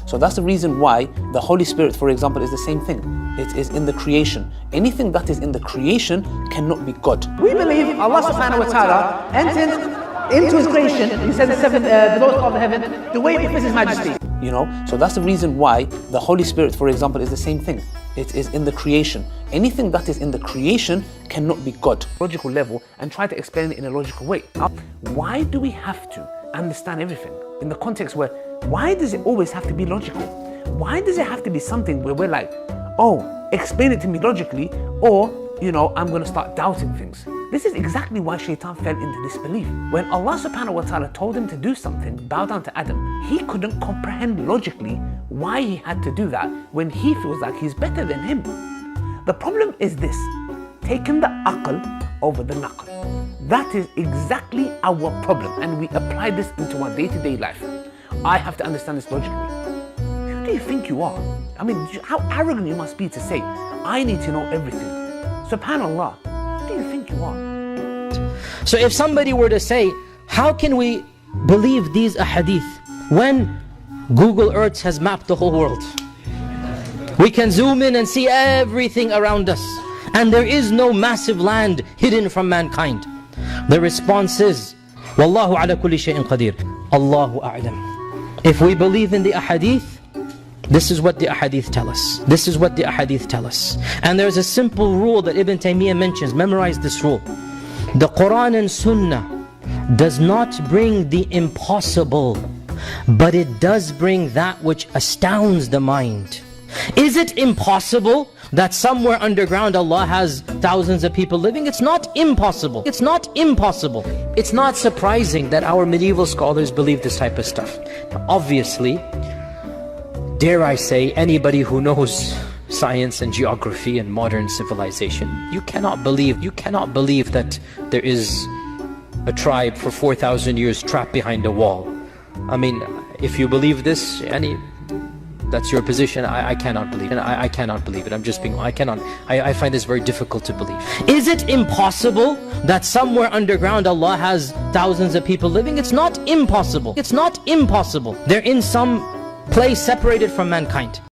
So that's the reason why the Holy Spirit, for example, is the same thing. It is in the creation. Anything that is in the creation cannot be God. We believe Allah subhanahu wa ta'ala entered into His creation. He said the lowest part of the heaven, the way it befits His majesty. So that's the reason why the Holy Spirit, for example, is the same thing. It is in the creation. Anything that is in the creation cannot be God. Logical level, and try to explain it in a logical way. Why do we have to understand everything in the context where, why does it always have to be logical? Why does it have to be something where we're like, oh, explain it to me logically, or I'm going to start doubting things? This is exactly why Shaitan fell into disbelief. When Allah subhanahu wa ta'ala told him to do something, bow down to Adam, he couldn't comprehend logically why he had to do that when he feels like he's better than him. The problem is this: taking the aql over the naql. That is exactly our problem, and we apply this into our day-to-day life. I have to understand this logically. Who do you think you are? I mean, how arrogant you must be to say, I need to know everything. Subhanallah, who do you think you are? So if somebody were to say, how can we believe these ahadith when Google Earth has mapped the whole world? We can zoom in and see everything around us, and there is no massive land hidden from mankind. The response is, Wallahu ala kulli shay'in qadir. Allahu a'lam. If we believe in the ahadith, this is what the ahadith tell us. This is what the ahadith tell us. And there's a simple rule that Ibn Taymiyyah mentions. Memorize this rule. The Quran and Sunnah does not bring the impossible, but it does bring that which astounds the mind. Is it impossible that somewhere underground Allah has thousands of people living? It's not impossible. It's not impossible. It's not surprising that our medieval scholars believe this type of stuff. Obviously, dare I say, anybody who knows science and geography and modern civilization, you cannot believe that there is a tribe for 4,000 years trapped behind a wall. I mean, if you believe this, that's your position. I cannot believe it. I cannot believe it. I find this very difficult to believe. Is it impossible that somewhere underground Allah has thousands of people living? It's not impossible. It's not impossible. They're in some place separated from mankind.